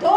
2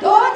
2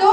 2